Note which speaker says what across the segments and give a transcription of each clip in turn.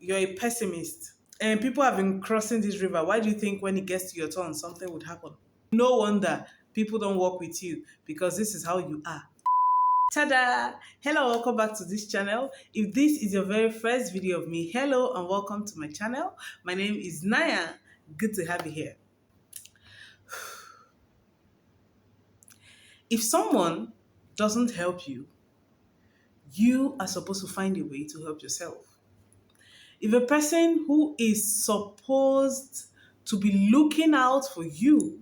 Speaker 1: you're a pessimist and people have been crossing this river, why do you think when it gets to your turn, something would happen? No wonder people don't work with you because this is how you are. Tada! Hello, welcome back to this channel. If this is your very first video of me, hello and welcome to my channel. My name is Naya. Good to have you here. If someone doesn't help you, you are supposed to find a way to help yourself. If a person who is supposed to be looking out for you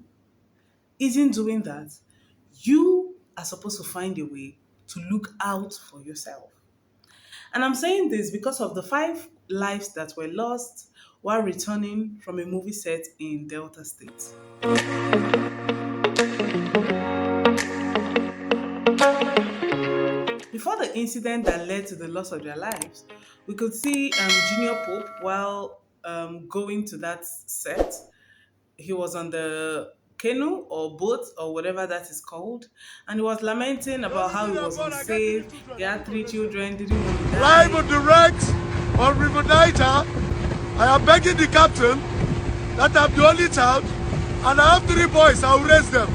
Speaker 1: isn't doing that, you are supposed to find a way to look out for yourself. And I'm saying this because of the 5 lives that were lost while returning from a movie set in Delta State. Before the incident that led to the loss of their lives, we could see Junior Pope while going to that set. He was on the canoe or boat or whatever that is called, and he was lamenting about how he was unsafe. He had 3 children, didn't want to
Speaker 2: Live
Speaker 1: die.
Speaker 2: on direct on River Niger. I am begging the captain that I'm the only child and I have 3 boys. I'll raise them.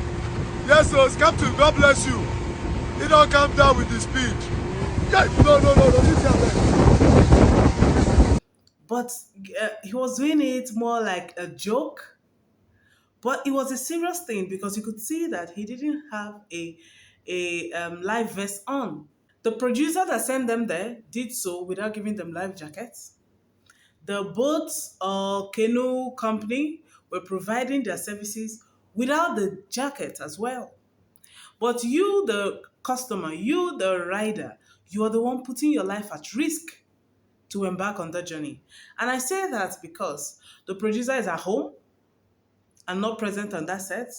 Speaker 2: Yes, so Captain, God bless you. He don't come down with the speed. Yeah, no.
Speaker 1: But he was doing it more like a joke. But it was a serious thing because you could see that he didn't have a life vest on. The producer that sent them there did so without giving them life jackets. The boat or canoe company were providing their services without the jacket as well. But you, the customer, you, the rider, you are the one putting your life at risk to embark on that journey. And I say that because the producer is at home and not present on that set.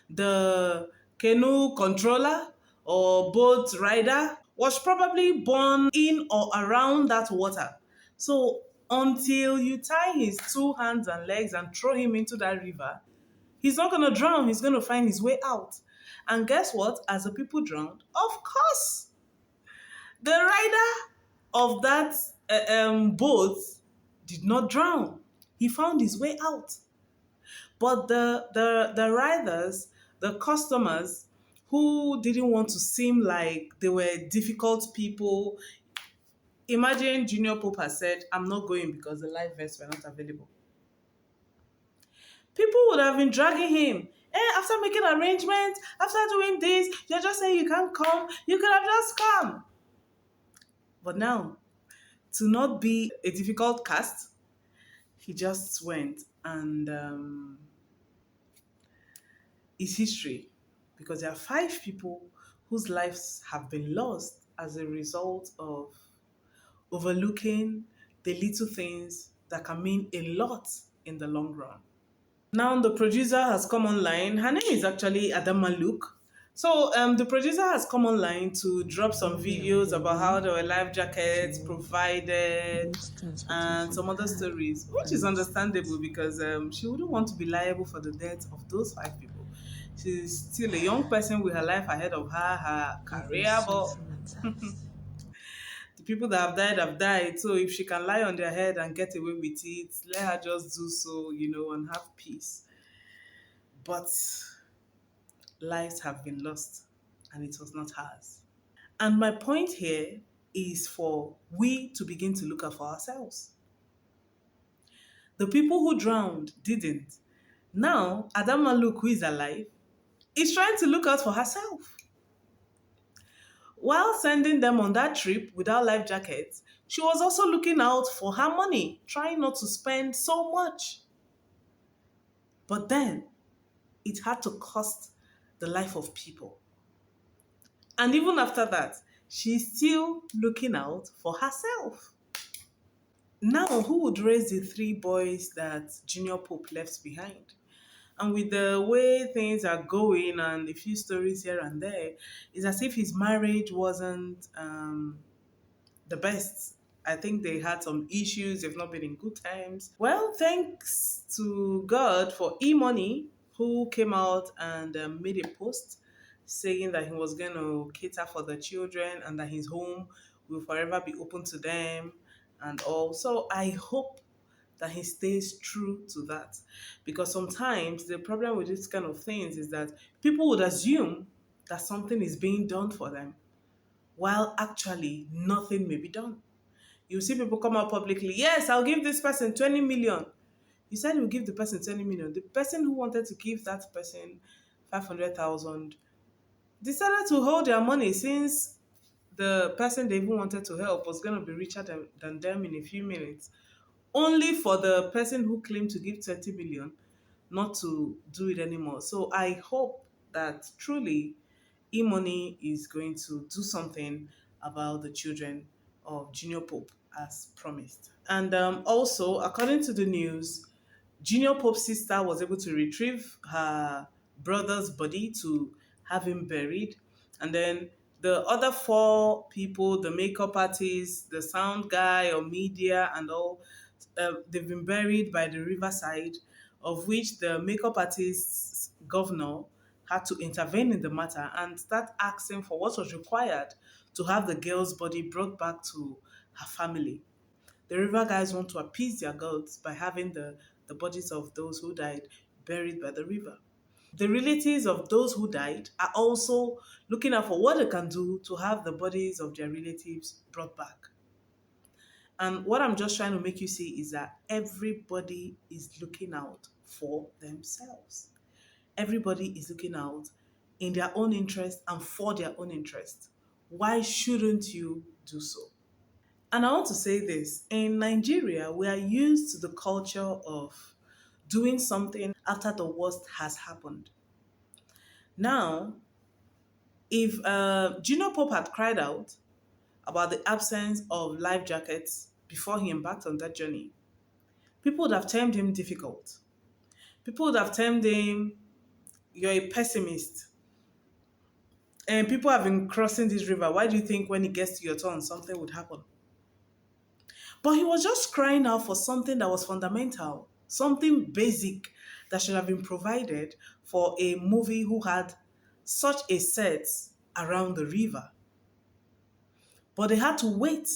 Speaker 1: The canoe controller or boat rider was probably born in or around that water. So until you tie his 2 hands and legs and throw him into that river, he's not going to drown. He's going to find his way out. And guess what? As the people drowned, of course, the rider of that boat did not drown. He found his way out. But the riders, the customers who didn't want to seem like they were difficult people, imagine Junior Pope has said, I'm not going because the life vests were not available. People would have been dragging him. After making arrangements, after doing this, you're just saying you can't come. You could have just come. But now, to not be a difficult cast, he just went and it's history because there are 5 people whose lives have been lost as a result of overlooking the little things that can mean a lot in the long run. Now the producer has come online. Her name is actually Adanma Luke. So the producer has come online to drop some videos about how there were life jackets provided and some other stories, which is understandable because she wouldn't want to be liable for the death of those 5 people. She's still a young person with her life ahead of her, her career, but the people that have died. So if she can lie on their head and get away with it, let her just do so, and have peace. But lives have been lost and it was not hers. And my point here is for we to begin to look out for ourselves. The people who drowned didn't. Now, Adanma Luke, who is alive, is trying to look out for herself. While sending them on that trip without life jackets, she was also looking out for her money, trying not to spend so much. But then, it had to cost the life of people. And even after that, she's still looking out for herself. Now, who would raise the 3 boys that Junior Pope left behind? And with the way things are going and a few stories here and there, it's as if his marriage wasn't the best. I think they had some issues, they've not been in good times. Well, thanks to God for E-Money, who came out and made a post saying that he was going to cater for the children and that his home will forever be open to them and all. So I hope that he stays true to that. Because sometimes the problem with this kind of things is that people would assume that something is being done for them, while actually nothing may be done. You see people come out publicly, yes, I'll give this person 20 million. You said you give the person 20 million. The person who wanted to give that person 500,000 decided to hold their money, since the person they even wanted to help was going to be richer than them in a few minutes, only for the person who claimed to give 20 million not to do it anymore. So I hope that truly e-money is going to do something about the children of Junior Pope as promised. And also, according to the news, Junior Pope's sister was able to retrieve her brother's body to have him buried. And then the other four people, the makeup artist, the sound guy or media and all, they've been buried by the riverside, of which the makeup artist's governor had to intervene in the matter and start asking for what was required to have the girl's body brought back to her family. The river guys want to appease their gods by having the bodies of those who died buried by the river. The relatives of those who died are also looking out for what they can do to have the bodies of their relatives brought back. And what I'm just trying to make you see is that everybody is looking out for themselves. Everybody is looking out in their own interest and for their own interest. Why shouldn't you do so? And I want to say this, in Nigeria, we are used to the culture of doing something after the worst has happened. Now, if Junior Pope had cried out about the absence of life jackets before he embarked on that journey, people would have termed him difficult. People would have termed him, you're a pessimist. And people have been crossing this river. Why do you think when it gets to your turn, something would happen? But he was just crying out for something that was fundamental, something basic that should have been provided for a movie who had such a set around the river. But they had to wait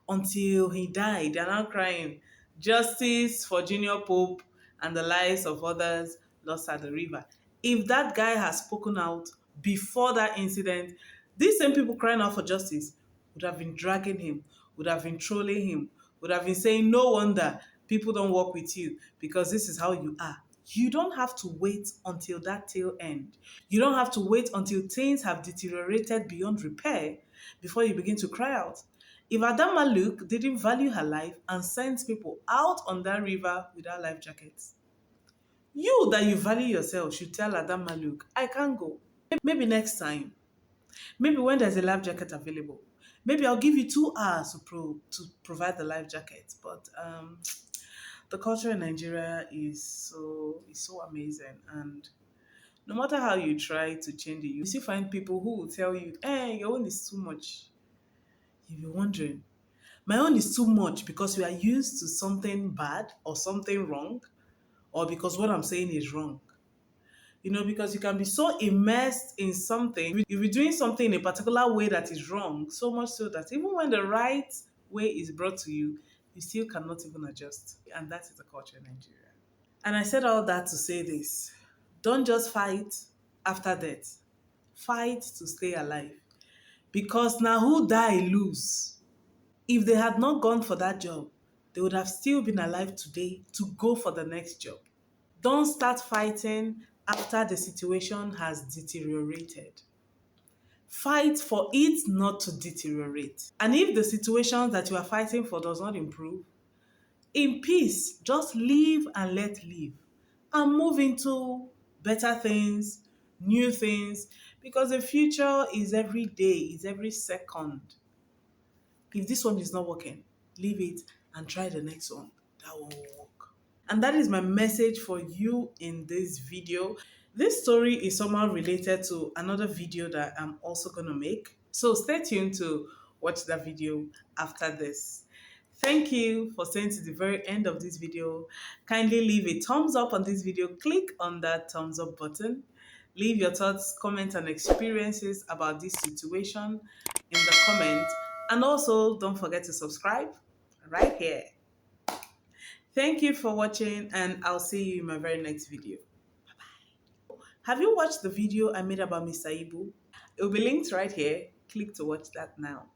Speaker 1: until he died. They're now crying, justice for Junior Pope and the lives of others lost at the river. If that guy has spoken out before that incident, these same people crying out for justice would have been dragging him, would have been trolling him, would have been saying, no wonder people don't work with you because this is how you are. You don't have to wait until that tail end. You don't have to wait until things have deteriorated beyond repair before you begin to cry out. If Adanma Luke didn't value her life and sent people out on that river without life jackets, you that you value yourself should tell Adanma Luke, I can't go. Maybe next time. Maybe when there's a life jacket available. Maybe I'll give you 2 hours to provide the life jacket. But the culture in Nigeria is so amazing, and no matter how you try to change it, you still find people who will tell you, "Hey, your own is too much." You'll be wondering, my own is too much because we are used to something bad or something wrong, or because what I'm saying is wrong. Because you can be so immersed in something, you'll be doing something in a particular way that is wrong, so much so that even when the right way is brought to you, you still cannot even adjust. And that is the culture in Nigeria. And I said all that to say this: don't just fight after death, fight to stay alive. Because now who die lose. If they had not gone for that job, they would have still been alive today to go for the next job. Don't start fighting after the situation has deteriorated. Fight for it not to deteriorate. And if the situation that you are fighting for does not improve, in peace, just live and let live and move into better things, new things, because the future is every day, is every second. If this one is not working, leave it and try the next one. That one will work. And that is my message for you in this video. This story is somehow related to another video that I'm also going to make. So stay tuned to watch that video after this. Thank you for staying to the very end of this video. Kindly leave a thumbs up on this video. Click on that thumbs up button. Leave your thoughts, comments, and experiences about this situation in the comments. And also, don't forget to subscribe right here. Thank you for watching, and I'll see you in my very next video. Have you watched the video I made about Mr. Ibu? It will be linked right here. Click to watch that now.